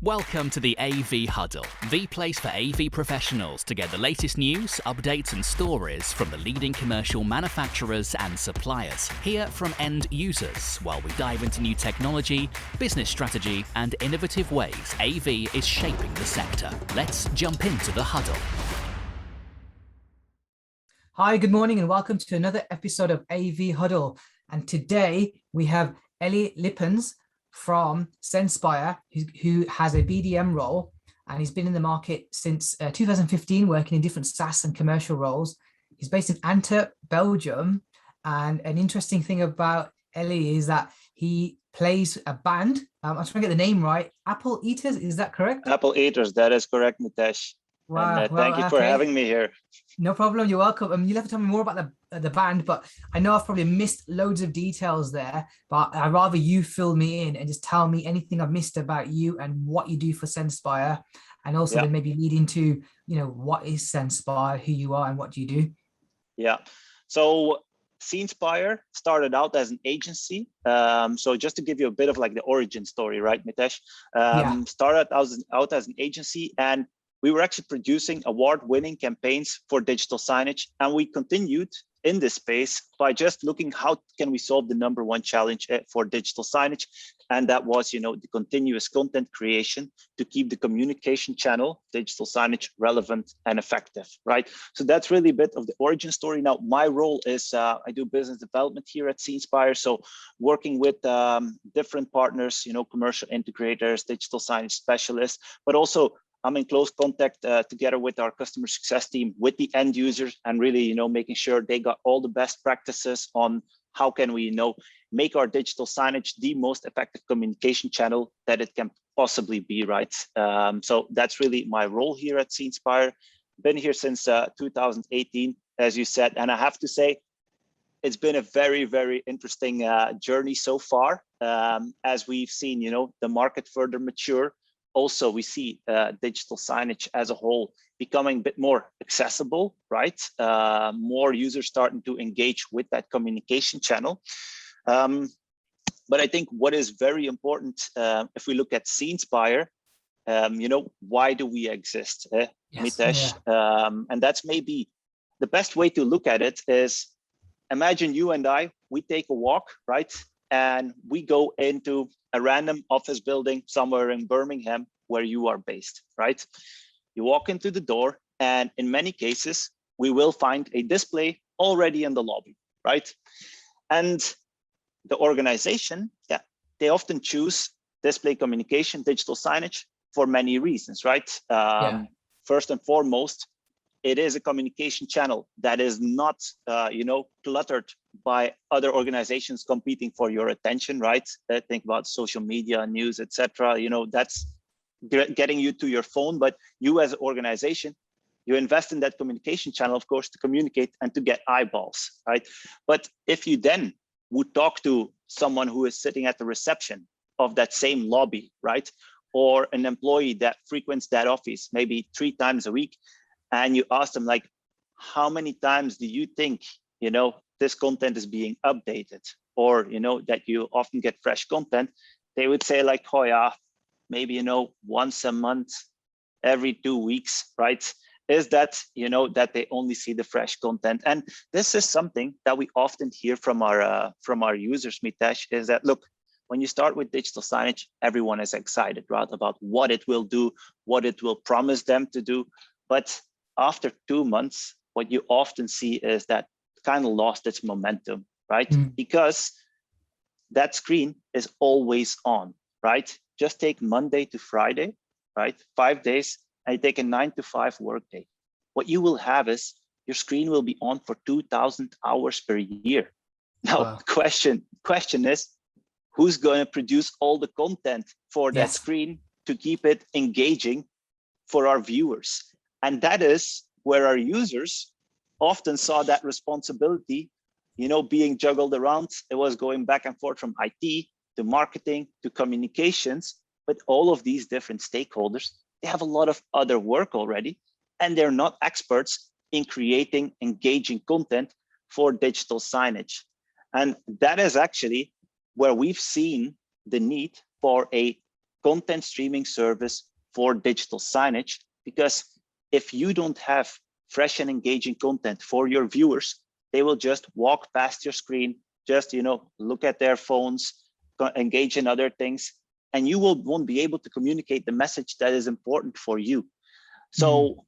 Welcome to the AV Huddle, the place for AV professionals to get the latest news, updates and stories from the leading commercial manufacturers and suppliers. Hear from end users while we dive into new technology, business strategy and innovative ways AV is shaping the sector. Let's jump into the Huddle. Hi, good morning and welcome to another episode of AV Huddle. And today we have Jelle Lippens from Seenspire, who has a BDM role, and he's been in the market since 2015, working in different SaaS and commercial roles. He's based in Antwerp, Belgium, and an interesting thing about Jelle is that he plays a band. I'm trying to get the name right. Apple Eaters, is that correct? Apple Eaters, that is correct, Mitesh. Wow. And thank you for having me here. No problem, you're welcome. You'll have to tell me more about the band, but I know I've probably missed loads of details there, but I'd rather you fill me in and just tell me anything I've missed about you and what you do for Seenspire, and also then maybe lead into, what is Seenspire, who you are and what do you do? Yeah, so Seenspire started out as an agency. So just to give you a bit of like the origin story, right, Mitesh? Started out as an agency, and we were actually producing award-winning campaigns for digital signage, and we continued in this space by just looking how can we solve the number one challenge for digital signage, and that was, the continuous content creation to keep the communication channel, digital signage, relevant and effective, right? So that's really a bit of the origin story. Now, my role is I do business development here at Seenspire, so working with different partners, commercial integrators, digital signage specialists, but also I'm in close contact together with our customer success team, with the end users, and really, making sure they got all the best practices on how can we, make our digital signage the most effective communication channel that it can possibly be, right? So that's really my role here at Seenspire. Been here since 2018, as you said, and I have to say, it's been a very, very interesting journey so far, as we've seen, the market further mature. Also, we see digital signage as a whole becoming a bit more accessible, right? More users starting to engage with that communication channel. But I think what is very important, if we look at Seenspire, why do we exist, Mitesh? And that's maybe the best way to look at it is, imagine you and I, we take a walk, right? And we go into a random office building somewhere in Birmingham where you are based, right? You walk into the door, and in many cases, we will find a display already in the lobby, right? And the organization, they often choose display communication, digital signage for many reasons, right? First and foremost, it is a communication channel that is not, cluttered by other organizations competing for your attention, right? Think about social media, news, etc. That's getting you to your phone, but you as an organization, you invest in that communication channel, of course, to communicate and to get eyeballs, right? But if you then would talk to someone who is sitting at the reception of that same lobby, right? Or an employee that frequents that office maybe 3 times a week, and you ask them, like, how many times do you think, this content is being updated, or, that you often get fresh content? They would say like, oh yeah, maybe, once a month, every 2 weeks, right? Is that, that they only see the fresh content. And this is something that we often hear from our users, Mitesh, is that, look, when you start with digital signage, everyone is excited, right, about what it will do, what it will promise them to do. But after 2 months, what you often see is that it kind of lost its momentum, right? Because that screen is always on, right? Just take Monday to Friday, right? 5 days, and you take a 9 to 5 workday. What you will have is your screen will be on for 2,000 hours per year. Now, the question is, who's going to produce all the content for that screen to keep it engaging for our viewers? And that is where our users often saw that responsibility, being juggled around. It was going back and forth from IT to marketing to communications, but all of these different stakeholders, they have a lot of other work already, and they're not experts in creating engaging content for digital signage. And that is actually where we've seen the need for a content streaming service for digital signage, because if you don't have fresh and engaging content for your viewers, they will just walk past your screen, just look at their phones, engage in other things, and you won't be able to communicate the message that is important for you. So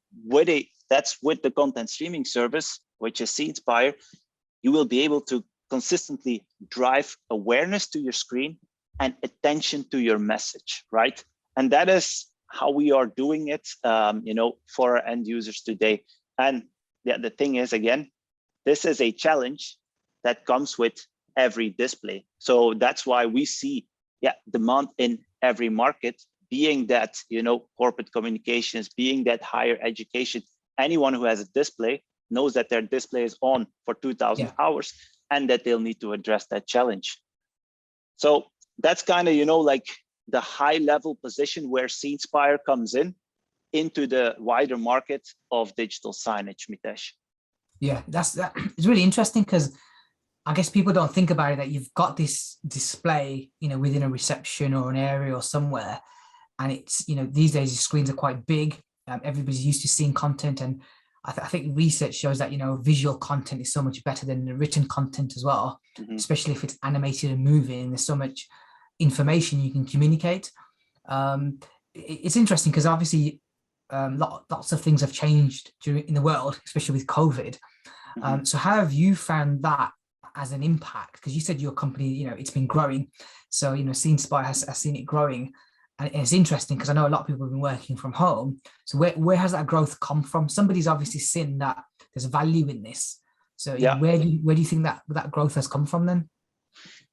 that's with the content streaming service, which is Seenspire, you will be able to consistently drive awareness to your screen and attention to your message, right? And that is how we are doing it, for our end users today. And the thing is, again, this is a challenge that comes with every display. So that's why we see, demand in every market, being that, corporate communications, being that higher education. Anyone who has a display knows that their display is on for 2,000 hours and that they'll need to address that challenge. So that's kind of, like the high level position where Seenspire comes into the wider market of digital signage, Mitesh. Yeah, that. It's really interesting because I guess people don't think about it, that you've got this display, within a reception or an area or somewhere. And it's, these days the screens are quite big. Everybody's used to seeing content. And I think research shows that, visual content is so much better than the written content as well, especially if it's animated and moving. There's so much information you can communicate. It's interesting because obviously lots of things have changed in the world, especially with COVID. So how have you found that as an impact? Because you said your company, it's been growing. So, Seenspire has seen it growing. And it's interesting because I know a lot of people have been working from home. So where has that growth come from? Somebody's obviously seen that there's value in this. So where do you think that growth has come from then?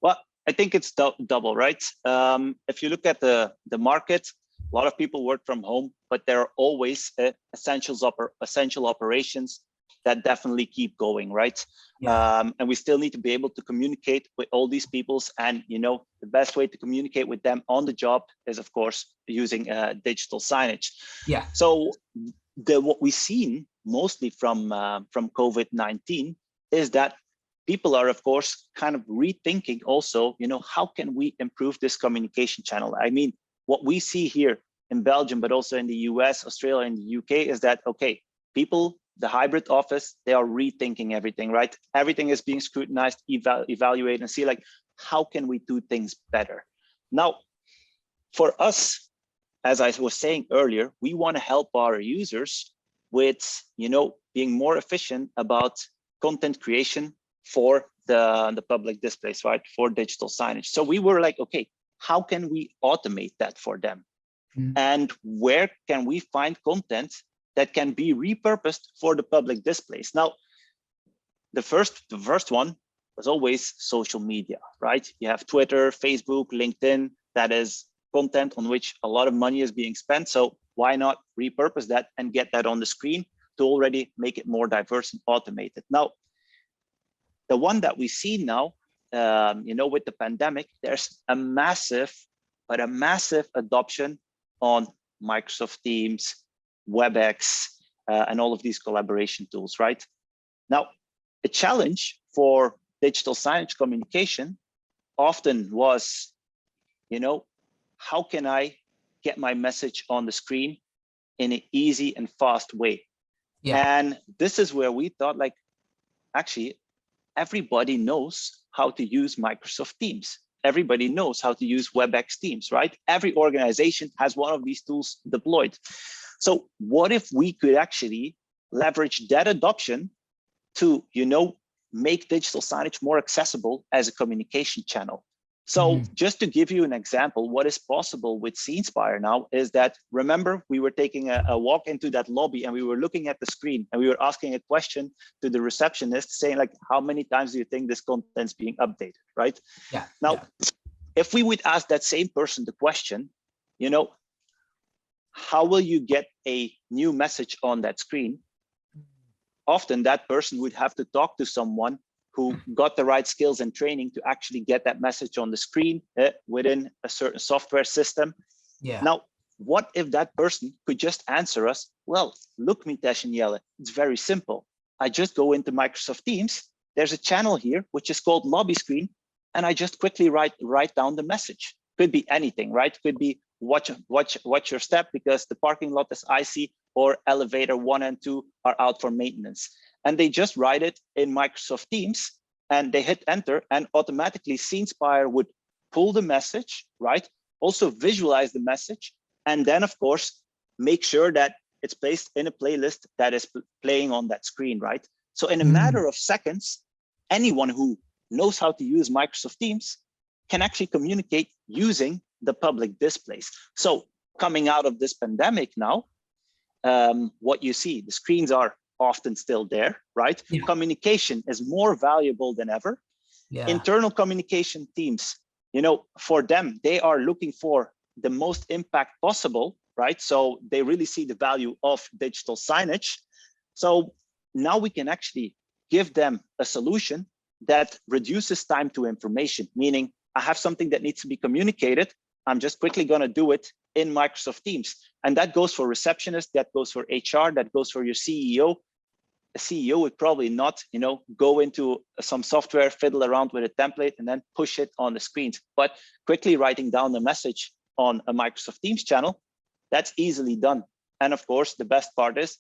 Well, I think it's double, right? If you look at the market, a lot of people work from home, but there are always essential operations that definitely keep going, right? And we still need to be able to communicate with all these peoples. And, the best way to communicate with them on the job is, of course, using digital signage. Yeah. So what we've seen mostly from COVID-19 is that people are, of course, kind of rethinking also, how can we improve this communication channel? I mean, what we see here in Belgium, but also in the US, Australia, and the UK is that, okay, people, the hybrid office, they are rethinking everything, right? Everything is being scrutinized, evaluated, and see like, how can we do things better? Now, for us, as I was saying earlier, we want to help our users with, being more efficient about content creation for the public displays, right? For digital signage. So we were like, okay, how can we automate that for them? And where can we find content that can be repurposed for the public displays? Now, the first one was always social media, right? You have Twitter, Facebook, LinkedIn, that is content on which a lot of money is being spent. So why not repurpose that and get that on the screen to already make it more diverse and automated? Now, the one that we see now, with the pandemic, there's a massive adoption on Microsoft Teams, WebEx, and all of these collaboration tools, right? Now, a challenge for digital signage communication often was, how can I get my message on the screen in an easy and fast way? And this is where we thought, like, actually, everybody knows how to use Microsoft Teams. Everybody knows how to use WebEx Teams, right? Every organization has one of these tools deployed. So what if we could actually leverage that adoption to, make digital signage more accessible as a communication channel? So just to give you an example, what is possible with Seenspire now is that, remember, we were taking a walk into that lobby and we were looking at the screen and we were asking a question to the receptionist saying, like, how many times do you think this content's being updated, right? Now, if we would ask that same person the question, how will you get a new message on that screen? Often that person would have to talk to someone who got the right skills and training to actually get that message on the screen within a certain software system. Now, what if that person could just answer us, well, look, Mitesh and Jelle, it's very simple. I just go into Microsoft Teams. There's a channel here, which is called lobby screen. And I just quickly write down the message. Could be anything, right? Could be watch your step because the parking lot is icy, or elevator 1 and 2 are out for maintenance. And they just write it in Microsoft Teams and they hit enter, and automatically Seenspire would pull the message, right? Also visualize the message, and then of course, make sure that it's placed in a playlist that is playing on that screen, right? So in a matter of seconds, anyone who knows how to use Microsoft Teams can actually communicate using the public displays. So coming out of this pandemic now, what you see, the screens are often still there, right? Yeah. Communication is more valuable than ever. Yeah. Internal communication teams, you know, for them, they are looking for the most impact possible, right? So they really see the value of digital signage. So now we can actually give them a solution that reduces time to information, meaning I have something that needs to be communicated. I'm just quickly going to do it in Microsoft Teams. And that goes for receptionists, that goes for HR, that goes for your CEO. A CEO would probably not, you know, go into some software, fiddle around with a template and then push it on the screens. But quickly writing down the message on a Microsoft Teams channel, that's easily done. And of course, the best part is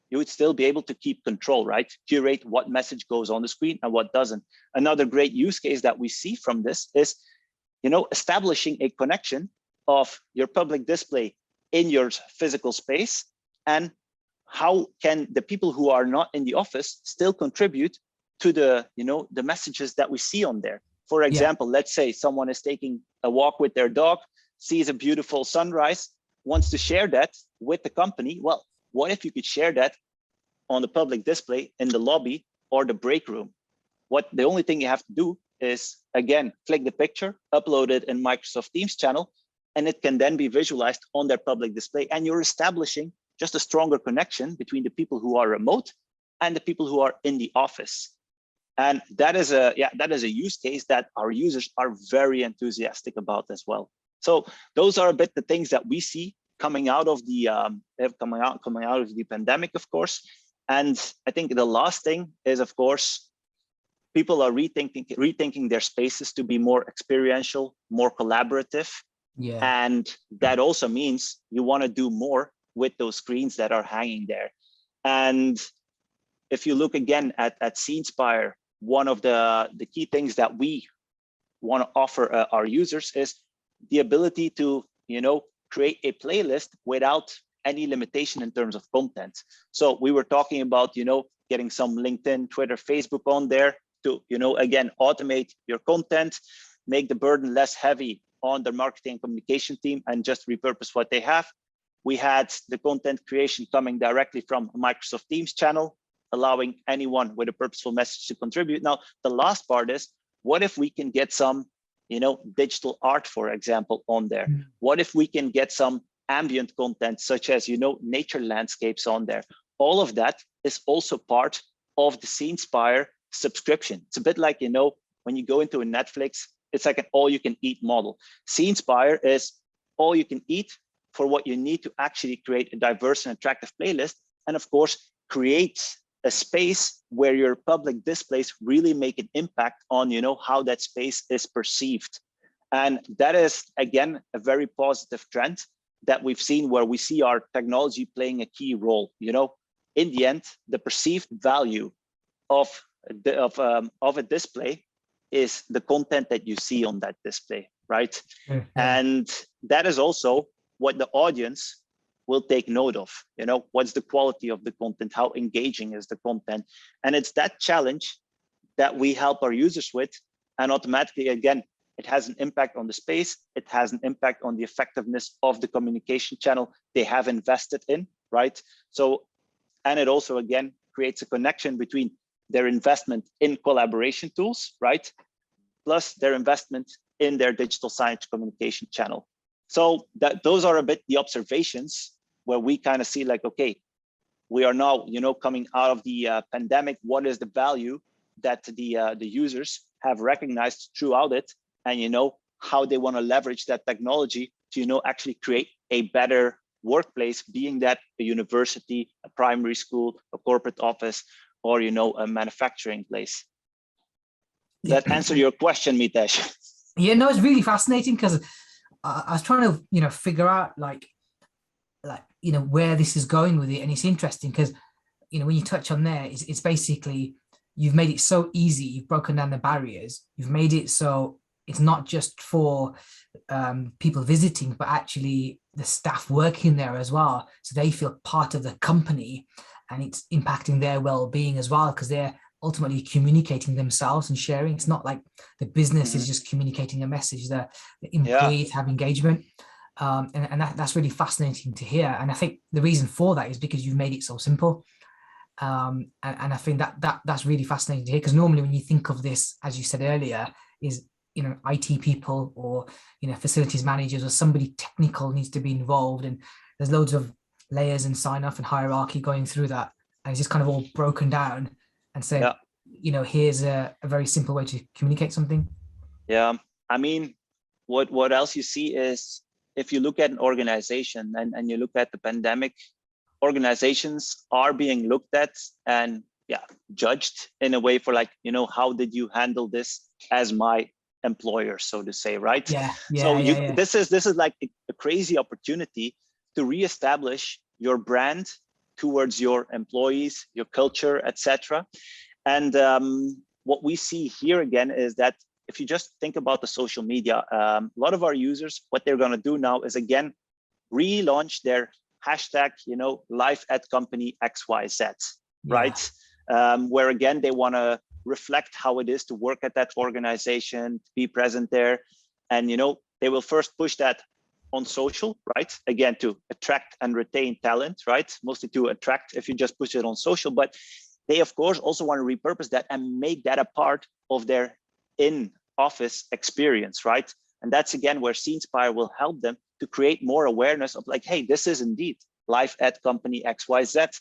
you would still be able to keep control, right? Curate what message goes on the screen and what doesn't. Another great use case that we see from this is, you know, establishing a connection of your public display in your physical space, and how can the people who are not in the office still contribute to the, you know, the messages that we see on there. For example, let's say someone is taking a walk with their dog, sees a beautiful sunrise, wants to share that with the company. Well, what if you could share that on the public display in the lobby or the break room? The only thing you have to do is, again, click the picture, upload it in Microsoft Teams channel, and it can then be visualized on their public display. And you're establishing just a stronger connection between the people who are remote and the people who are in the office. And that is a use case that our users are very enthusiastic about as well. So those are a bit the things that we see coming out of the pandemic, of course. And I think the last thing is, of course, people are rethinking their spaces to be more experiential, more collaborative. Yeah. And that also means you want to do more with those screens that are hanging there. And if you look again at Seenspire, one of the key things that we want to offer our users is the ability to, you know, create a playlist without any limitation in terms of content. So we were talking about, you know, getting some LinkedIn, Twitter, Facebook on there to, you know, again, automate your content, make the burden less heavy on the marketing and communication team and just repurpose what they have. We had the content creation coming directly from a Microsoft Teams channel, allowing anyone with a purposeful message to contribute. Now, the last part is, what if we can get some, you know, digital art, for example, on there? What if we can get some ambient content, such as, you know, nature landscapes on there? All of that is also part of the Seenspire subscription. It's a bit like, you know, when you go into a Netflix, it's like an all-you-can-eat model. Seenspire is all you can eat for what you need to actually create a diverse and attractive playlist. And of course, create a space where your public displays really make an impact on, you know, how that space is perceived. And that is, again, a very positive trend that we've seen, where we see our technology playing a key role. You know, in the end, the perceived value of a display is the content that you see on that display, right? And that is also what the audience will take note of. You know, what's the quality of the content? How engaging is the content? And it's that challenge that we help our users with. And automatically, again, it has an impact on the space. It has an impact on the effectiveness of the communication channel they have invested in, right? So, and it also, again, creates a connection between their investment in collaboration tools, right? Plus their investment in their digital signage communication channel. So those are a bit the observations where we kind of see like, okay, we are now, you know, coming out of the pandemic. What is the value that the users have recognized throughout it, and, you know, how they want to leverage that technology to, you know, actually create a better workplace, being that a university, a primary school, a corporate office, or, you know, a manufacturing place. Does that answer your question, Mitesh? Yeah, no, it's really fascinating, because I was trying to, figure out like, where this is going with it. And it's interesting because, when you touch on there, it's basically, you've made it so easy. You've broken down the barriers. You've made it so it's not just for people visiting, but actually the staff working there as well. So they feel part of the company, and it's impacting their well-being as well, because they're ultimately communicating themselves and sharing. It's not like the business is just communicating a message. The employees have engagement. And that's really fascinating to hear. And I think the reason for that is because you've made it so simple. And I think that's really fascinating to hear, because normally when you think of this, as you said earlier, is IT people or facilities managers or somebody technical needs to be involved, and there's loads of layers and sign off and hierarchy going through that, and it's just kind of all broken down and said, here's a very simple way to communicate something. Yeah, I mean, what else you see is, if you look at an organization and you look at the pandemic, organizations are being looked at and judged in a way for like, how did you handle this as my employer, so to say, right? This is like a crazy opportunity to reestablish your brand towards your employees, your culture, etc. And what we see here again is that if you just think about the social media, a lot of our users, what they're going to do now is again relaunch their hashtag, life at company XYZ, right? Where again they want to reflect how it is to work at that organization, to be present there, and they will first push that on social, right? Again, to attract and retain talent, right? Mostly to attract if you just push it on social, but they of course also want to repurpose that and make that a part of their in-office experience, right? And that's again where Seenspire will help them to create more awareness of like, hey, this is indeed life at company XYZ.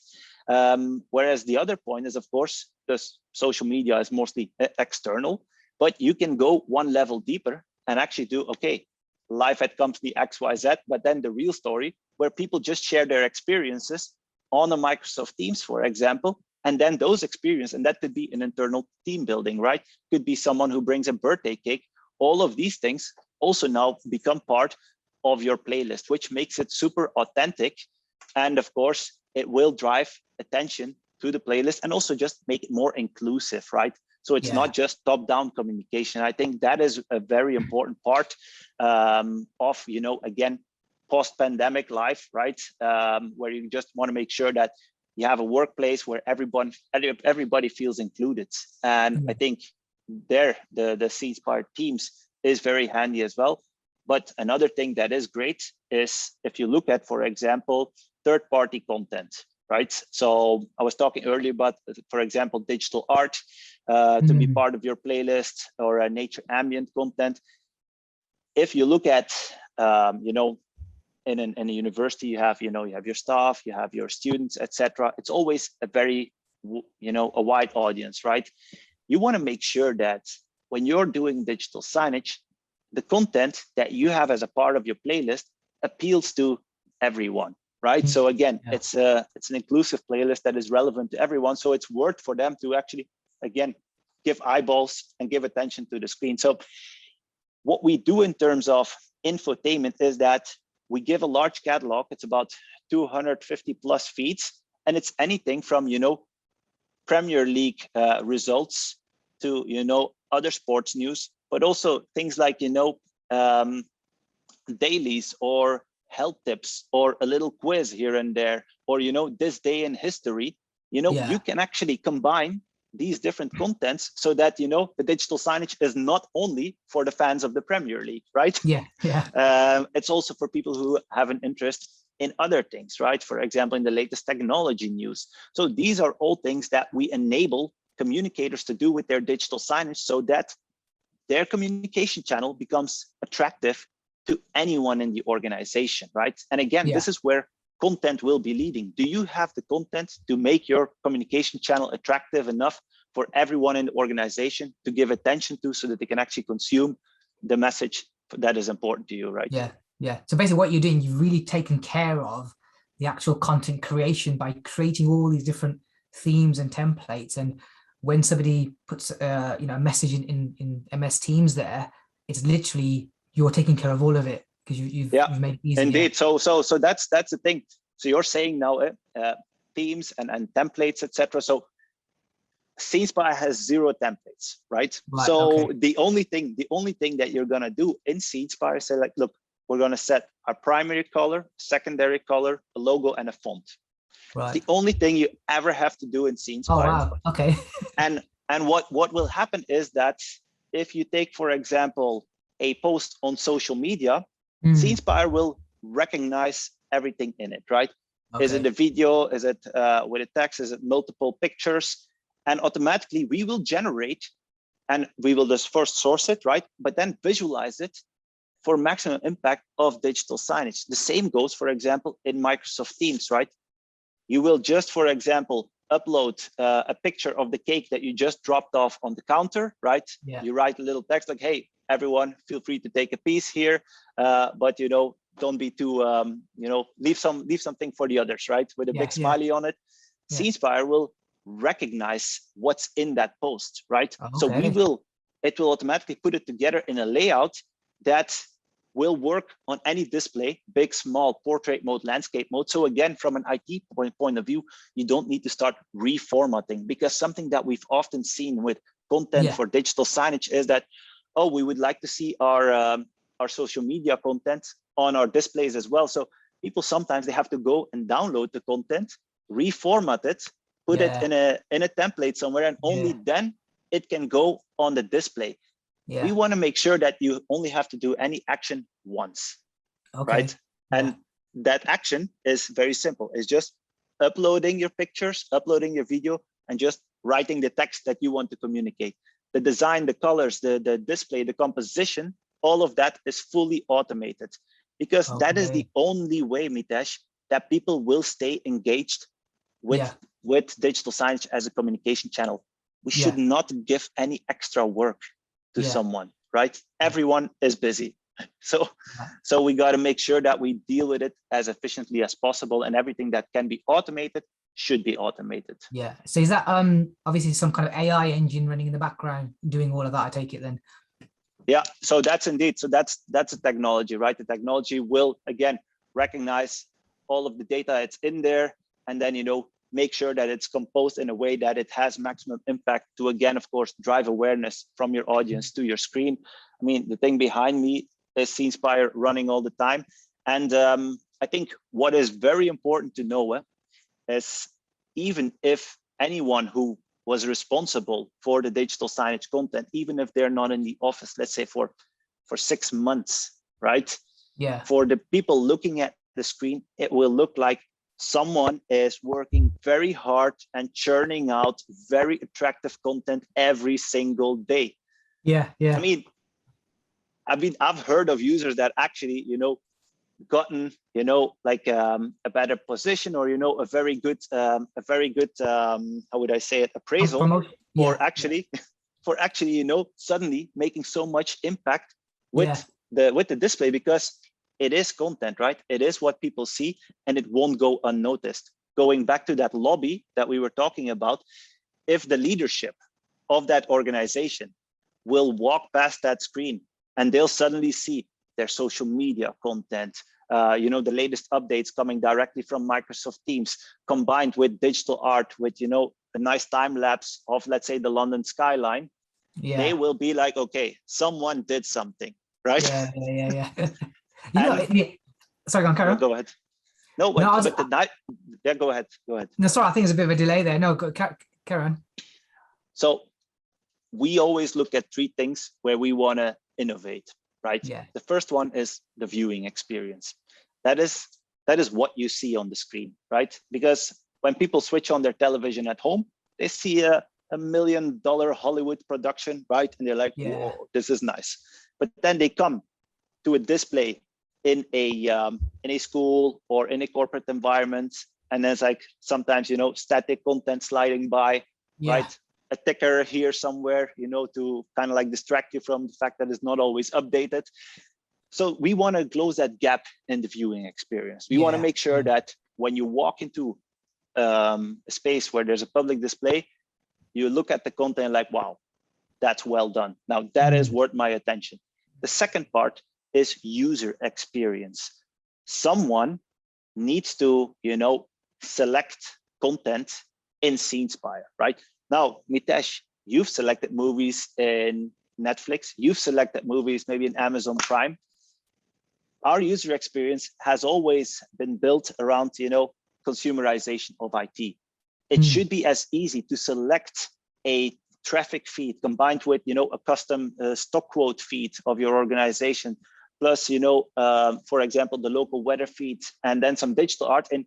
Whereas the other point is, of course, this social media is mostly external, but you can go one level deeper and actually do, okay, life at company XYZ, but then the real story where people just share their experiences on a Microsoft Teams, for example, and then those experiences, and that could be an internal team building, right? Could be someone who brings a birthday cake. All of these things also now become part of your playlist, which makes it super authentic. And of course, it will drive attention to the playlist and also just make it more inclusive, right? So it's not just top-down communication. I think that is a very important part of, again, post-pandemic life, right? Where you just want to make sure that you have a workplace where everybody feels included. And I think the Seenspire Teams is very handy as well. But another thing that is great is if you look at, for example, third-party content, right? So I was talking earlier about, for example, digital art to be part of your playlist, or nature ambient content. If you look at, in a university, you have your staff, you have your students, etc. It's always a very, a wide audience, right? You want to make sure that when you're doing digital signage, the content that you have as a part of your playlist appeals to everyone, right? So again, it's an inclusive playlist that is relevant to everyone. So it's worth for them to actually, again, give eyeballs and give attention to the screen. So what we do in terms of infotainment is that we give a large catalog. It's about 250 plus feeds, and it's anything from, Premier League results to, other sports news, but also things like, dailies or health tips or a little quiz here and there, or, this day in history. You can actually combine these different contents so that, the digital signage is not only for the fans of the Premier League, right? It's also for people who have an interest in other things, right? For example, in the latest technology news. So these are all things that we enable communicators to do with their digital signage so that their communication channel becomes attractive to anyone in the organization, right? And again, this is where content will be leading. Do you have the content to make your communication channel attractive enough for everyone in the organization to give attention to, so that they can actually consume the message that is important to you, right? So basically what you're doing, you've really taken care of the actual content creation by creating all these different themes and templates. And when somebody puts a message in MS Teams there, it's literally you're taking care of all of it, because you've made it easy. Indeed. So that's the thing. So you're saying now themes and templates, etc. So Seenspire has 0 templates, right? So the only thing that you're gonna do in Seenspire is say like, look, we're gonna set our primary color, secondary color, a logo, and a font. Right. The only thing you ever have to do in Seenspire. Oh wow. Okay. and what will happen is that if you take, for example, a post on social media, Seenspire will recognize everything in it, right? Okay. Is it a video? Is it with a text? Is it multiple pictures? And automatically we will generate, and we will just first source it, right? But then visualize it for maximum impact of digital signage. The same goes, for example, in Microsoft Teams, right? You will just, for example, upload a picture of the cake that you just dropped off on the counter, right? Yeah. You write a little text like, hey, everyone, feel free to take a piece here, but don't be too, leave something for the others, right? With a big smiley on it. Yeah. Seenspire will recognize what's in that post, right? Okay. So it will automatically put it together in a layout that will work on any display, big, small, portrait mode, landscape mode. So again, from an IT point of view, you don't need to start reformatting, because something that we've often seen with content for digital signage is that, oh, we would like to see our social media content on our displays as well. So people sometimes they have to go and download the content, reformat it, put it in a template somewhere, and only then it can go on the display. Yeah. We want to make sure that you only have to do any action once, right? And that action is very simple. It's just uploading your pictures, uploading your video, and just writing the text that you want to communicate. The design, the colors, the display, the composition, all of that is fully automated, because that is the only way, Mitesh, that people will stay engaged with digital signage as a communication channel. We should not give any extra work to someone, right? Everyone is busy. So we got to make sure that we deal with it as efficiently as possible, and everything that can be automated should be automated. Yeah. So is that obviously some kind of AI engine running in the background doing all of that, I take it then? Yeah, so that's a technology, right? The technology will again recognize all of the data it's in there, and then make sure that it's composed in a way that it has maximum impact to, again, of course, drive awareness from your audience to your screen. I mean, the thing behind me is Seenspire running all the time. And I think what is very important to know is, even if anyone who was responsible for the digital signage content, even if they're not in the office, let's say for 6 months, right? Yeah. For the people looking at the screen, it will look like someone is working very hard and churning out very attractive content every single day. Yeah, yeah. I mean, I've heard of users that actually, gotten, like a better position, or a very good, how would I say it, appraisal, for actually, suddenly making so much impact with the display, because it is content, right? It is what people see, and it won't go unnoticed. Going back to that lobby that we were talking about, if the leadership of that organization will walk past that screen and they'll suddenly see their social media content, the latest updates coming directly from Microsoft Teams, combined with digital art, with, a nice time lapse of, let's say, the London skyline, they will be like, okay, someone did something, right? Yeah. Sorry, go on. Go ahead. No, go ahead. No, sorry, I think there's a bit of a delay there. No, carry on. So we always look at 3 things where we want to innovate, right? Yeah. The first one is the viewing experience. That is what you see on the screen, right? Because when people switch on their television at home, they see a $1 million Hollywood production, right? And they're like, whoa, this is nice. But then they come to a display in a school or in a corporate environment, and there's like sometimes static content sliding by, right? A ticker here somewhere, to kind of like distract you from the fact that it's not always updated. So we want to close that gap in the viewing experience. We want to make sure that when you walk into a space where there's a public display, you look at the content like, wow, that's well done. Now that is worth my attention. The second part is user experience. Someone needs to, select content in Seenspire, right? Now, Mitesh, you've selected movies in Netflix, you've selected movies maybe in Amazon Prime. Our user experience has always been built around, consumerization of IT. It should be as easy to select a traffic feed combined with, a custom stock quote feed of your organization, plus, for example, the local weather feed, and then some digital art in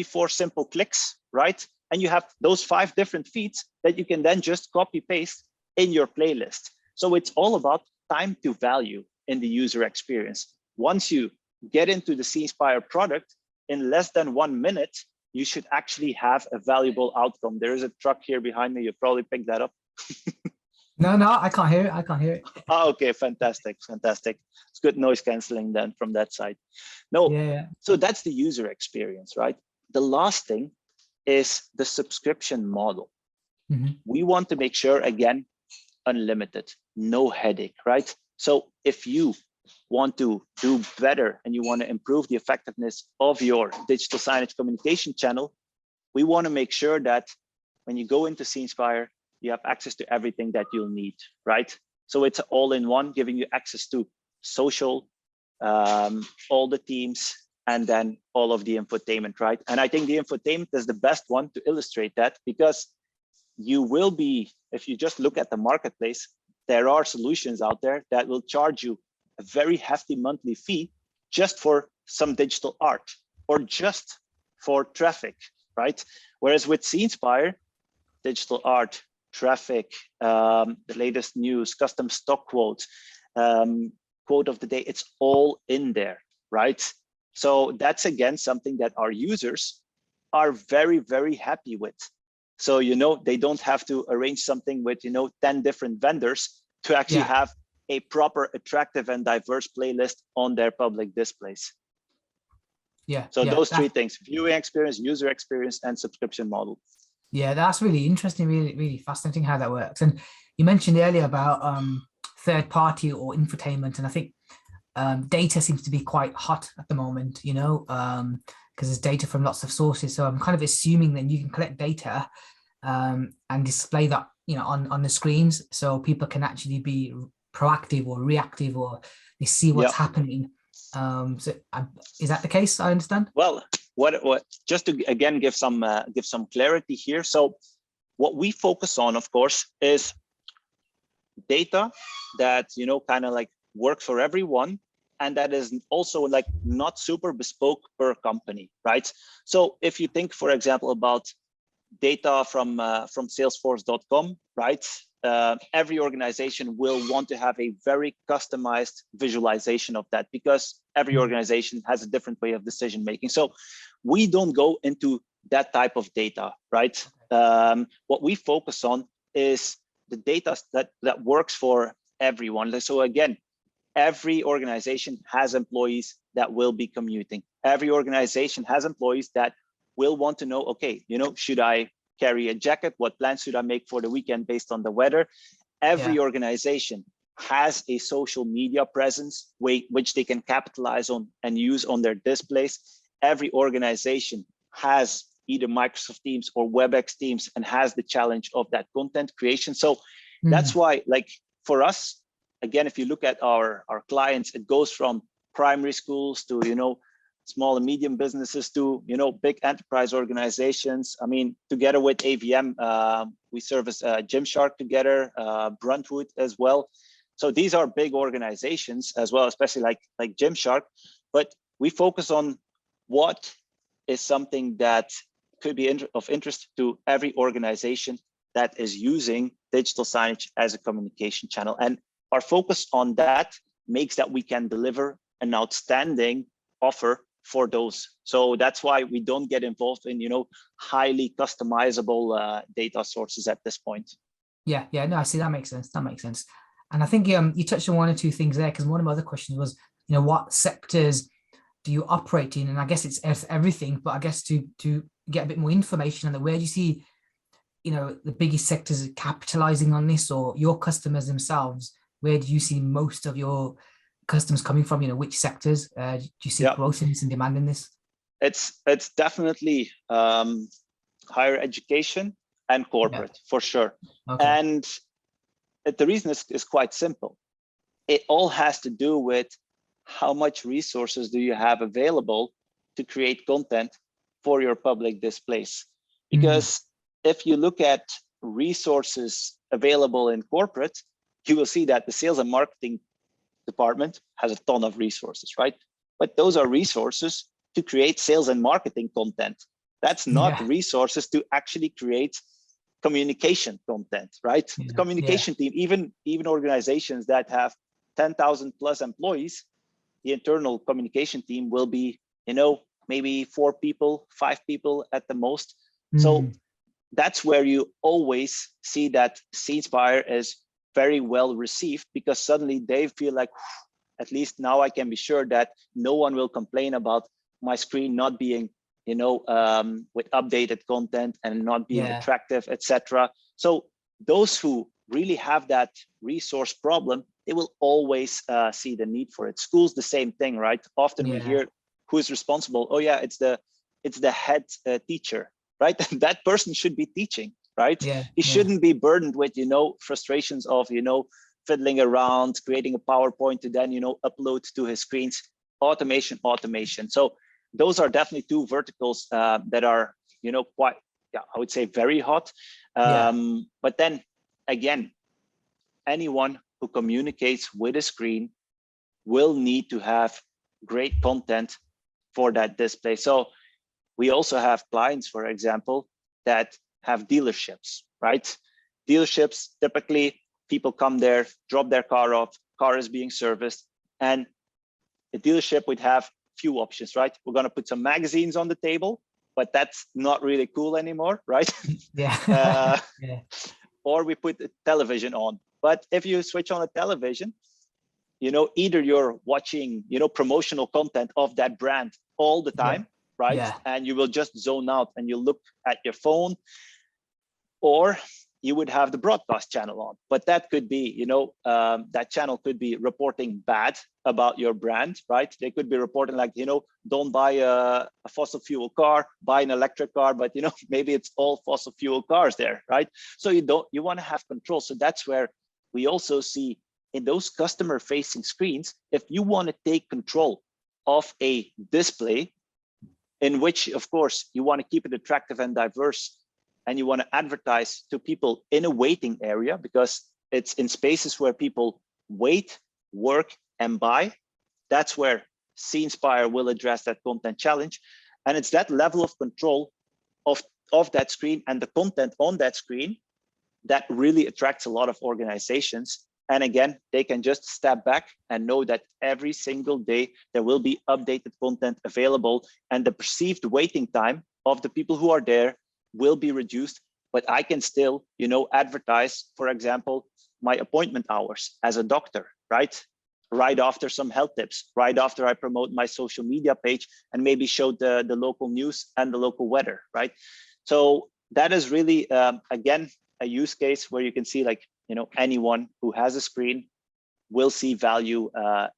four simple clicks, right? And you have those 5 different feeds that you can then just copy paste in your playlist. So it's all about time to value in the user experience. Once you get into the Seenspire product, in less than 1 minute, you should actually have a valuable outcome. There is a truck here behind me. You probably picked that up. No, I can't hear it. I can't hear it. Oh, okay, fantastic. It's good noise canceling then from that side. No, yeah. So that's the user experience, right? The last thing is the subscription model. We want to make sure, again, unlimited, no headache, right? So if you want to do better and you want to improve the effectiveness of your digital signage communication channel, we want to make sure that when you go into Seenspire, you have access to everything that you'll need, right? So it's all in one, giving you access to social, all the teams, and then all of the infotainment, right? And I think the infotainment is the best one to illustrate that, because you will be, if you just look at the marketplace, there are solutions out there that will charge you a very hefty monthly fee just for some digital art or just for traffic, right? Whereas with Seenspire, digital art, traffic, the latest news, custom stock quotes, quote of the day, it's all in there, right? So that's again something that our users are very, very happy with. So, they don't have to arrange something with, 10 different vendors to actually have a proper, attractive and diverse playlist on their public displays. So those 3 things: viewing experience, user experience, and subscription model. Yeah, that's really interesting, really, really fascinating how that works. And you mentioned earlier about third party or infotainment, and I think data seems to be quite hot at the moment, because there's data from lots of sources. So I'm kind of assuming that you can collect data and display that, on the screens, so people can actually be proactive or reactive, or they see what's happening. So is that the case? I understand. Well, what just to again give some clarity here. So what we focus on, of course, is data that kind of like works for everyone, and that is also like not super bespoke per company, right? So if you think, for example, about data from Salesforce.com, right? Every organization will want to have a very customized visualization of that, because every organization has a different way of decision making. So we don't go into that type of data, right? What we focus on is the data that works for everyone. So again, every organization has employees that will be commuting. Every organization has employees that will want to know, okay, should I carry a jacket? What plans should I make for the weekend based on the weather? Every organization has a social media presence which they can capitalize on and use on their displays. Every organization has either Microsoft Teams or WebEx Teams and has the challenge of that content creation. So that's why, like, for us, again, if you look at our clients, it goes from primary schools to, small and medium businesses to, big enterprise organizations. I mean, together with AVM, we service Gymshark together, Bruntwood as well. So these are big organizations as well, especially like Gymshark. But we focus on what is something that could be of interest to every organization that is using digital signage as a communication channel. And our focus on that makes that we can deliver an outstanding offer for those. So that's why we don't get involved in, highly customizable data sources at this point. Yeah, no, I see. That makes sense. And I think you touched on 1 or 2 things there, because one of my other questions was, what sectors do you operate in? And I guess it's everything, but I guess to get a bit more information on where do you see, the biggest sectors capitalizing on this, or your customers themselves, where do you see most of your customers coming from? Which sectors do you see growth in this and demand in this? It's definitely higher education and corporate for sure. Okay. And the reason is quite simple. It all has to do with how much resources do you have available to create content for your public displays. Because if you look at resources available in corporate, you will see that the sales and marketing department has a ton of resources, right? But those are resources to create sales and marketing content. That's not resources to actually create communication content, right? The communication team, even organizations that have 10,000 plus employees, the internal communication team will be, maybe 4 people, 5 people at the most. So that's where you always see that Seenspire is very well received, because suddenly they feel like, at least now I can be sure that no one will complain about my screen not being, with updated content and not being attractive, etc. So those who really have that resource problem, they will always see the need for it. Schools, the same thing, right? Often we hear who is responsible. Oh yeah, it's the head teacher, right? That person should be teaching, right? He shouldn't be burdened with, frustrations of, fiddling around, creating a PowerPoint to then, upload to his screens. Automation. So those are definitely 2 verticals that are, quite, I would say very hot. But then again, anyone who communicates with a screen will need to have great content for that display. So we also have clients, for example, that have dealerships, right? Dealerships, typically people come there, drop their car off, car is being serviced, and the dealership would have few options, right? We're going to put some magazines on the table, but that's not really cool anymore, right? Or we put the television on. But if you switch on a television, either you're watching, promotional content of that brand all the time, right? And you will just zone out and you look at your phone, or you would have the broadcast channel on. But that could be, that channel could be reporting bad about your brand, right? They could be reporting like, don't buy a fossil fuel car, buy an electric car, but maybe it's all fossil fuel cars there, right? So you want to have control. So that's where we also see in those customer facing screens, if you want to take control of a display, in which of course you want to keep it attractive and diverse, and you want to advertise to people in a waiting area, because it's in spaces where people wait, work, and buy. That's where Seenspire will address that content challenge. And it's that level of control of that screen and the content on that screen that really attracts a lot of organizations. And again, they can just step back and know that every single day there will be updated content available, and the perceived waiting time of the people who are there will be reduced. But I can still, advertise, for example, my appointment hours as a doctor, right? Right after some health tips, right after I promote my social media page and maybe show the local news and the local weather, right? So that is really, again, a use case where you can see like, anyone who has a screen will see value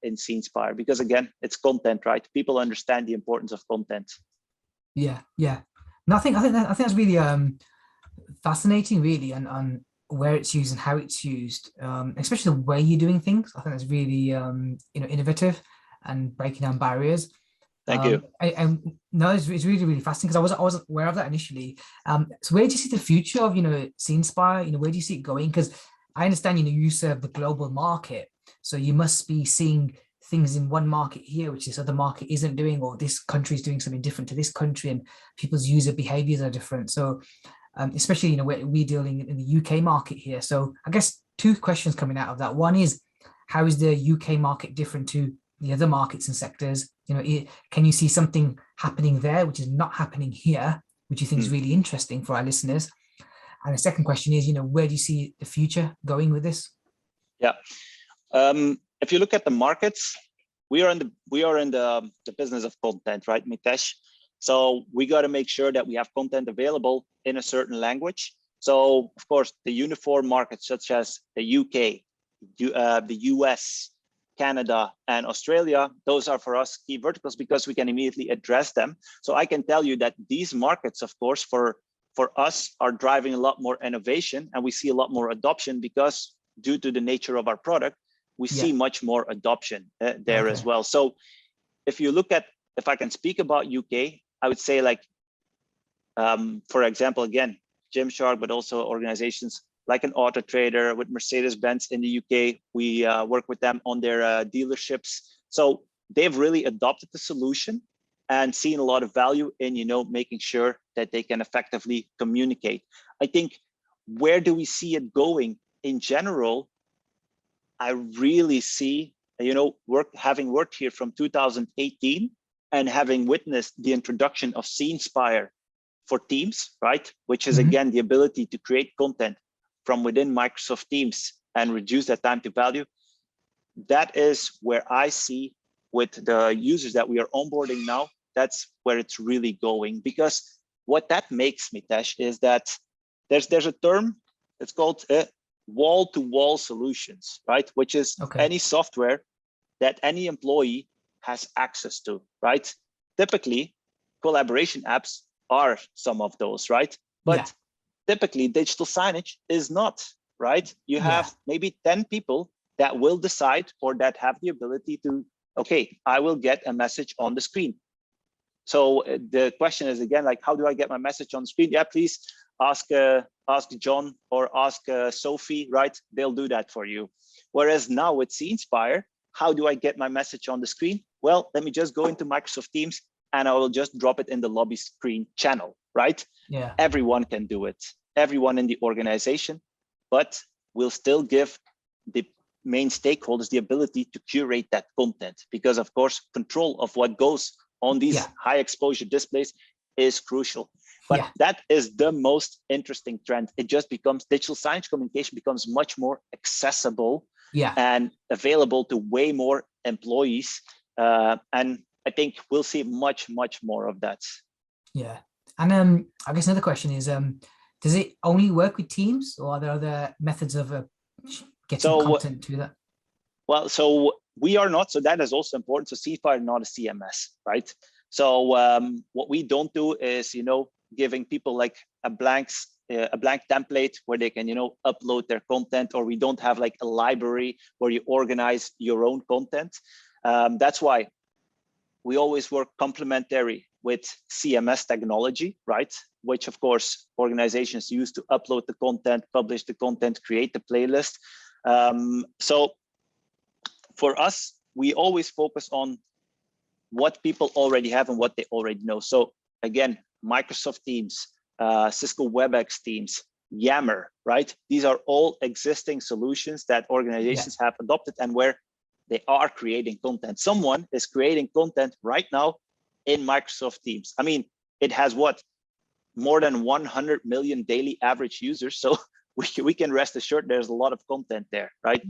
in Seenspire, because again, it's content, right? People understand the importance of content. Yeah. No, I think that's really fascinating, really, and on where it's used and how it's used, especially the way you're doing things. I think that's really innovative and breaking down barriers. Thank you. No, it's really, really fascinating, because I wasn't aware of that initially. So where do you see the future of Seenspire? Where do you see it going? Because I understand you serve the global market, so you must be seeing things in one market here which this other market isn't doing, or this country is doing something different to this country, and people's user behaviors are different. So especially we're dealing in the UK market here. So I guess 2 questions coming out of that. One is, how is the UK market different to the other markets and sectors? Can you see something happening there which is not happening here, which you think is really interesting for our listeners? And the second question is, where do you see the future going with this? Yeah. If you look at the markets, we are in the business of content, right, Mitesh? So we got to make sure that we have content available in a certain language. So of course, the uniform markets such as the UK, the US, Canada, and Australia. Those are for us key verticals because we can immediately address them. So I can tell you that these markets, of course, for us are driving a lot more innovation, and we see a lot more adoption because due to the nature of our product, we see much more adoption there as well. So if you look at, if I can speak about UK, I would say like, for example, again, Gymshark, but also organizations like an Auto Trader with Mercedes-Benz in the UK. We work with them on their dealerships. So they've really adopted the solution and seen a lot of value in, you know, making sure that they can effectively communicate. I think, where do we see it going in general? I really see, you know, having worked here from 2018 and having witnessed the introduction of Seenspire for Teams, right? Which is again, the ability to create content from within Microsoft Teams and reduce that time to value. That is where I see with the users that we are onboarding now, that's where it's really going. Because what that makes, Mitesh, is that there's a term, it's called wall-to-wall solutions, right? Which is any software that any employee has access to, right? Typically, collaboration apps are some of those, right? But typically, digital signage is not, right? You have maybe 10 people that will decide or that have the ability to, okay, I will get a message on the screen. So the question is again, like, how do I get my message on the screen? Yeah, please ask John or ask Sophie, right? They'll do that for you. Whereas now with Seenspire, how do I get my message on the screen? Well, let me just go into Microsoft Teams and I will just drop it in the lobby screen channel, right? Yeah. Everyone can do it, everyone in the organization, but we'll still give the main stakeholders the ability to curate that content, because of course, control of what goes on these high exposure displays is crucial. But that is the most interesting trend. It just becomes, digital signage communication becomes much more accessible and available to way more employees. And I think we'll see much, much more of that. Yeah. And I guess another question is, does it only work with Teams, or are there other methods of getting content to that? Well, so we are not, so that is also important. So Seenspire is not a CMS, right? So what we don't do is, you know, giving people like a blank template where they can, you know, upload their content, or we don't have like a library where you organize your own content. That's why we always work complementary with CMS technology, right? Which of course organizations use to upload the content, publish the content, create the playlist. So for us, we always focus on what people already have and what they already know. So again, Microsoft Teams, Cisco WebEx Teams, Yammer, right? These are all existing solutions that organizations have adopted and where they are creating content. Someone is creating content right now in Microsoft Teams. I mean, it has what? More than 100 million daily average users. So we can rest assured there's a lot of content there, right?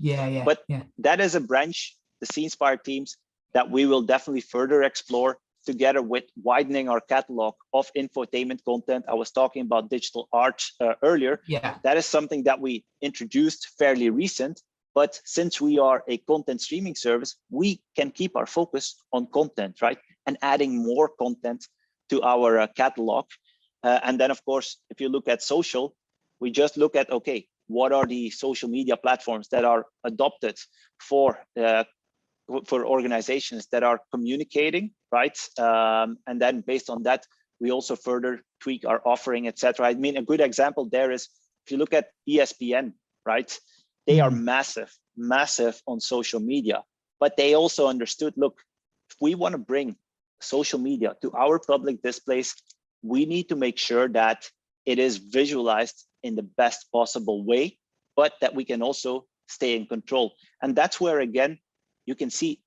But that is a branch, the Seenspire Teams, that we will definitely further explore together with widening our catalog of infotainment content. I was talking about digital art earlier. That is something that we introduced fairly recent, but since we are a content streaming service, we can keep our focus on content, right? And adding more content to our catalog. And then of course, if you look at social, we just look at, okay, what are the social media platforms that are adopted for organizations that are communicating, right? And then based on that, we also further tweak our offering, etc. I mean, a good example there is, if you look at ESPN, right? They are massive, massive on social media, but they also understood, look, if we want to bring social media to our public displays, we need to make sure that it is visualized in the best possible way, but that we can also stay in control. And that's where, again, you can see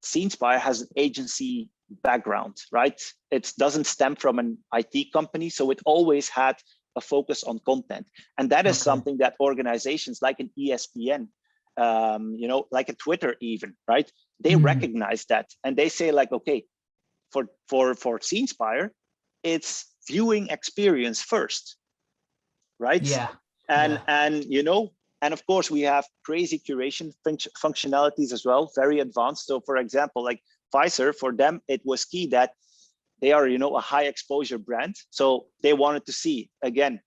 Seenspire has an agency background, right? It doesn't stem from an IT company, so it always had a focus on content. And that is something that organizations like an ESPN, you know, like a Twitter even, right? They recognize that and they say like, okay, for Seenspire, it's viewing experience first, right? And you know, And of course, we have crazy curation functionalities as well, very advanced. So for example, like Pfizer, for them, it was key that they are, a high exposure brand. So they wanted to see, again,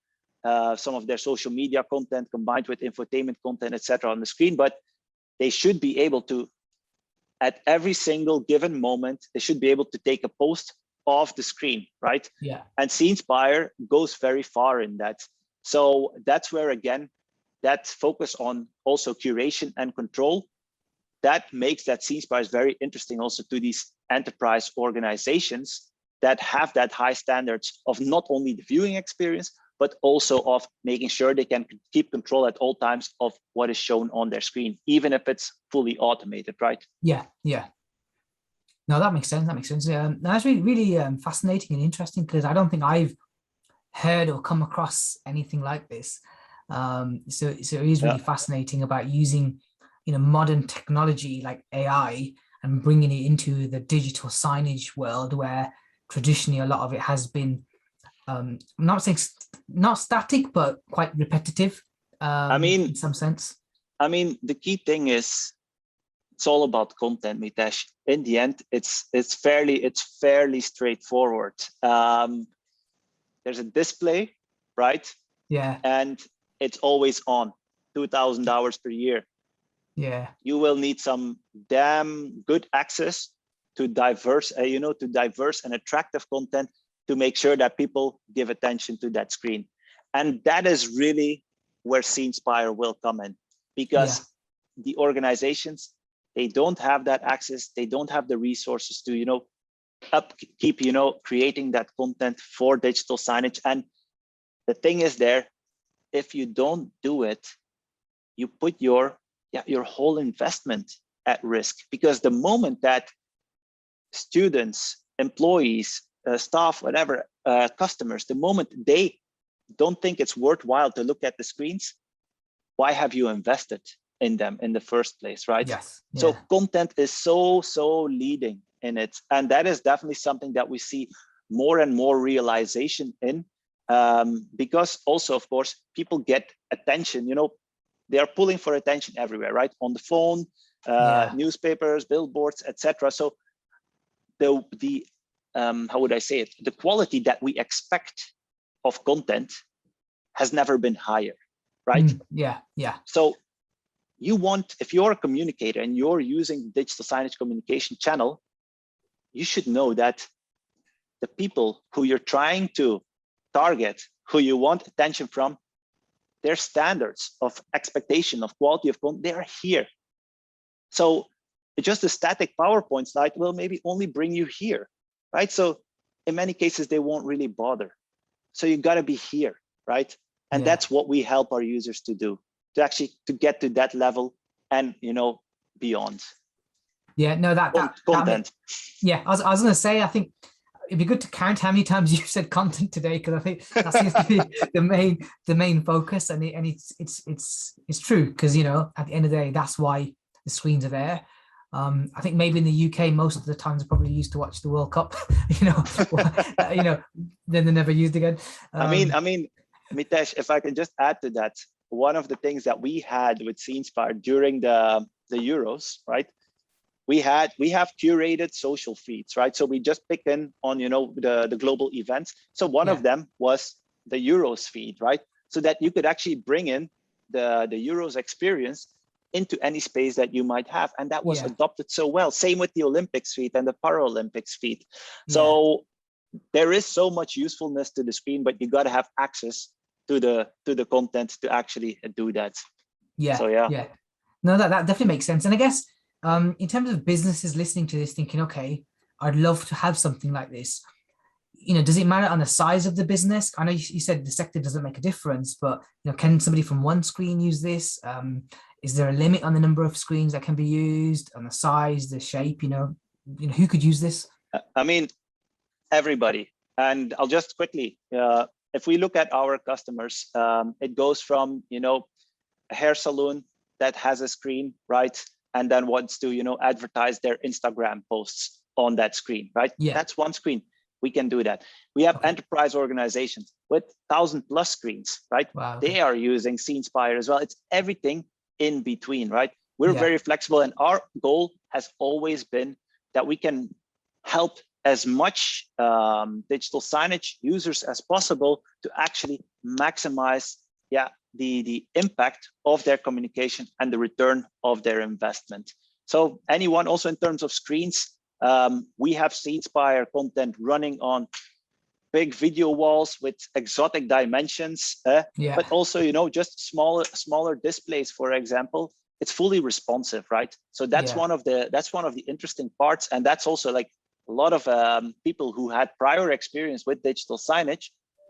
some of their social media content combined with infotainment content, etc., on the screen, but they should be able to, at every single given moment, they should be able to take a post off the screen, right? Yeah. And Seenspire goes very far in that. So that's where, again, that focus on also curation and control, that makes that Seenspire is very interesting also to these enterprise organizations that have that high standards of not only the viewing experience, but also of making sure they can keep control at all times of what is shown on their screen, even if it's fully automated, right? Yeah, yeah. No, that makes sense. That makes sense. That's really, really fascinating and interesting, because I don't think I've heard or come across anything like this. So it is really fascinating about using, modern technology like AI and bringing it into the digital signage world, where traditionally a lot of it has been, I'm not saying not static, but quite repetitive. In some sense. I mean, the key thing is, it's all about content, Mitesh. In the end, it's fairly straightforward. There's a display, right? Yeah. And it's always on, 2,000 hours per year. Yeah. You will need some damn good access to diverse, to diverse and attractive content to make sure that people give attention to that screen. And that is really where Seenspire will come in, because the organizations, they don't have that access. They don't have the resources to, upkeep, creating that content for digital signage. And the thing is there, if you don't do it, you put your whole investment at risk, because the moment that students, employees, staff, whatever, customers, the moment they don't think it's worthwhile to look at the screens, why have you invested in them in the first place, right? Yes. Yeah. So content is so leading in it. And that is definitely something that we see more and more realization in, because also, of course, people get attention, they're pulling for attention everywhere, right? On the phone, newspapers, billboards, etc. So the how would I say it? The quality that we expect of content has never been higher, right? Yeah. So you want, if you're a communicator and you're using digital signage communication channel, you should know that the people who you're trying to target, who you want attention from, their standards of expectation of quality of content, they are here. So just a static PowerPoint slide will maybe only bring you here, right? So in many cases, they won't really bother. So you got to be here, right? And that's what we help our users to do, to actually to get to that level and beyond. Yeah, no, that content. I was going to say, I think it'd be good to count how many times you've said content today, because I think that seems to be the main focus, and it's true, because at the end of the day, that's why the screens are there. I think maybe in the UK, most of the times are probably used to watch the World Cup, then they're never used again. I mean, Mitesh, if I can just add to that, one of the things that we had with Seenspire during the Euros, right? We have curated social feeds, right? So we just pick in on, the global events. So one of them was the Euros feed, right? So that you could actually bring in the Euros experience into any space that you might have. And that was adopted so well. Same with the Olympics feed and the Paralympics feed. So there is so much usefulness to the screen, but you got to have access to the content to actually do that. No, that definitely makes sense. And I guess in terms of businesses listening to this, thinking, okay, I'd love to have something like this, does it matter on the size of the business? I know you said the sector doesn't make a difference, but can somebody from one screen use this? Is there a limit on the number of screens that can be used, on the size, the shape? Who could use this? I mean, everybody. And I'll just quickly, if we look at our customers, it goes from a hair salon that has a screen, right, and then wants to advertise their Instagram posts on that screen, right? That's one screen. we can do that. We have enterprise organizations with 1,000+ screens, right? Wow, They are using Seenspire as well. It's everything in between, right? We're very flexible, and our goal has always been that we can help as much digital signage users as possible to actually maximize the impact of their communication and the return of their investment. So anyone, also in terms of screens, we have Seenspire content running on big video walls with exotic dimensions, but also, you know, just smaller displays, for example. It's fully responsive, right? So that's one of the interesting parts, and that's also like a lot of people who had prior experience with digital signage.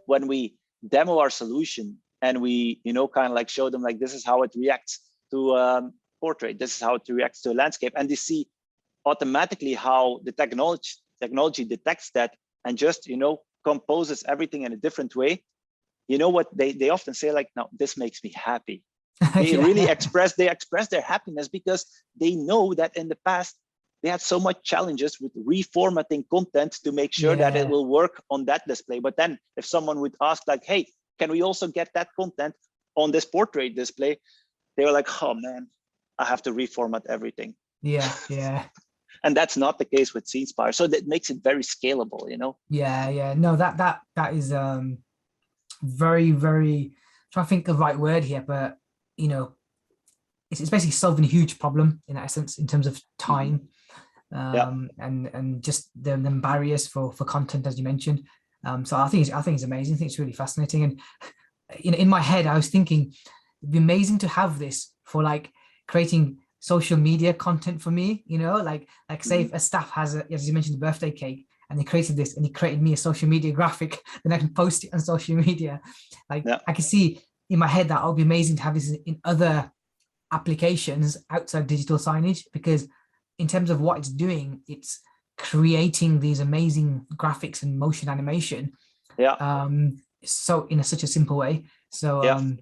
When we demo our solution and we, you know, kind of like show them like, this is how it reacts to portrait, this is how it reacts to a landscape, and they see automatically how the technology detects that and just, you know, composes everything in a different way. You know what they often say, like, no, this makes me happy. They really express their happiness because they know that in the past they had so much challenges with reformatting content to make sure that it will work on that display. But then if someone would ask like, hey, can we also get that content on this portrait display? They were like, oh man, I have to reformat everything. And that's not the case with Seenspire. So that makes it very scalable, you know? No, that is very, very, trying to think of the right word here, but you know, it's basically solving a huge problem in essence in terms of time, and just the barriers for content, as you mentioned. So I think it's amazing. I think it's really fascinating. And you know, in my head, I was thinking it'd be amazing to have this for like creating social media content for me, you know, like say if a staff has as you mentioned, the birthday cake, and they created this and he created me a social media graphic, then I can post it on social media. Like I can see in my head that it would be amazing to have this in other applications outside digital signage, because in terms of what it's doing, it's creating these amazing graphics and motion animation. So in such a simple way. So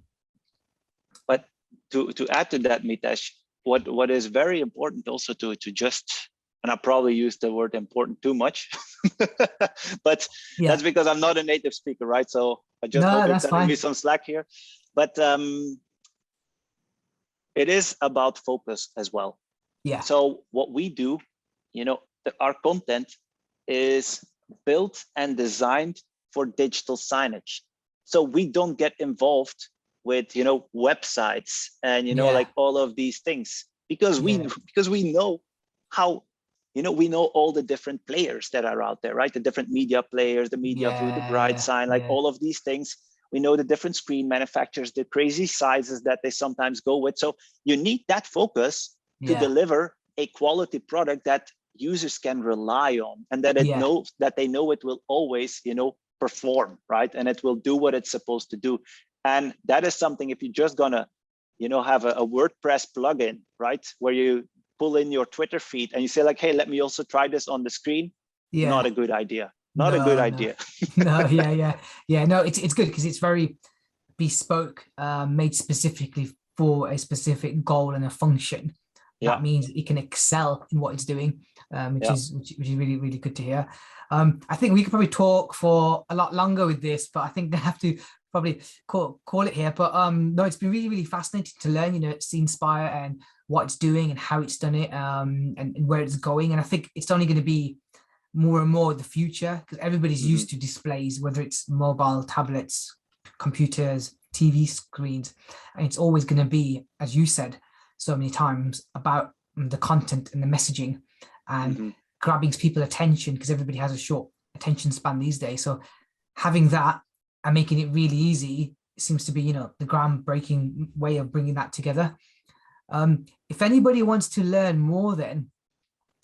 but to add to that, Mitesh, what is very important also to just, and I probably used the word important too much, but that's because I'm not a native speaker, right? So I just hope you're cutting me some slack here. But it is about focus as well. So what we do, you know, our content is built and designed for digital signage. So we don't get involved with, you know, websites and, you know, like all of these things, because we know how, you know, we know all the different players that are out there, right? The different media players, the media view, the bright sign, like all of these things. We know the different screen manufacturers, the crazy sizes that they sometimes go with. So you need that focus to deliver a quality product that users can rely on, and that they know it will always, you know, perform, right? And it will do what it's supposed to do. And that is something, if you're just gonna, you know, have a WordPress plugin, right, where you pull in your Twitter feed and you say like, hey, let me also try this on the screen. Not a good idea. Not a good idea. No, no, it's good because it's very bespoke, made specifically for a specific goal and a function. That means it can excel in what it's doing, which is really, really good to hear. I think we could probably talk for a lot longer with this, but I think I have to probably call it here. But no, it's been really, really fascinating to learn, you know, Seenspire and what it's doing and how it's done it, and where it's going. And I think it's only going to be more and more the future, because everybody's used to displays, whether it's mobile, tablets, computers, TV screens, and it's always going to be, as you said so many times, about the content and the messaging and grabbing people's attention, because everybody has a short attention span these days. So having that and making it really easy seems to be, you know, the groundbreaking way of bringing that together. If anybody wants to learn more, then,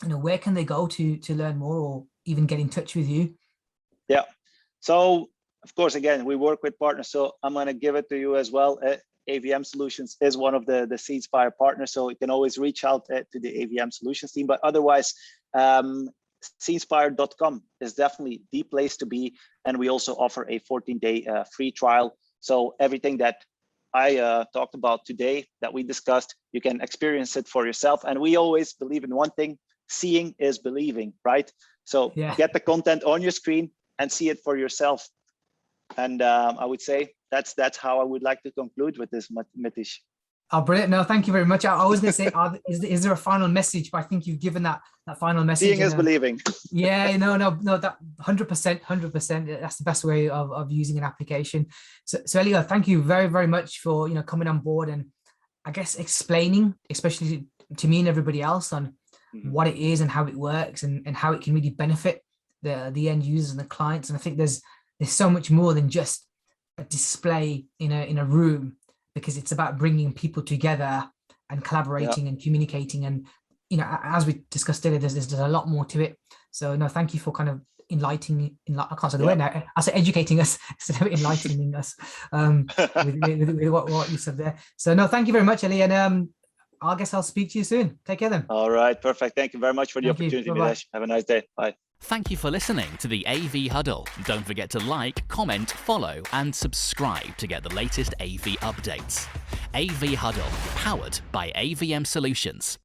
you know, where can they go to learn more, or even get in touch with you? So of course, again, we work with partners, so I'm going to give it to you as well. AVM Solutions is one of the Seenspire partners, so you can always reach out to the AVM Solutions team. But otherwise, Seenspire.com is definitely the place to be, and we also offer a 14-day free trial. So everything that I talked about today, that we discussed, you can experience it for yourself. And we always believe in one thing: seeing is believing, right? So get the content on your screen and see it for yourself. And I would say that's how I would like to conclude with this, Mitish. Oh, brilliant. No, thank you very much. I was going to say, is there a final message? But I think you've given that final message. Seeing is believing. Yeah, no, that 100%. That's the best way of using an application. So Elio, thank you very, very much for, coming on board and I guess explaining, especially to me and everybody else, on what it is and how it works and how it can really benefit the end users and the clients. And I think there's so much more than just a display in a room, because it's about bringing people together and collaborating and communicating. And, as we discussed earlier, there's a lot more to it. So no, thank you for kind of enlightening, I can't say the word now, I say educating us instead of enlightening us with what you said there. So no, thank you very much, Ellie. And I guess I'll speak to you soon. Take care then. All right, perfect. Thank you very much for the opportunity, Mitesh. Have a nice day. Bye. Thank you for listening to the AV Huddle. Don't forget to like, comment, follow, and subscribe to get the latest AV updates. AV Huddle, powered by AVM Solutions.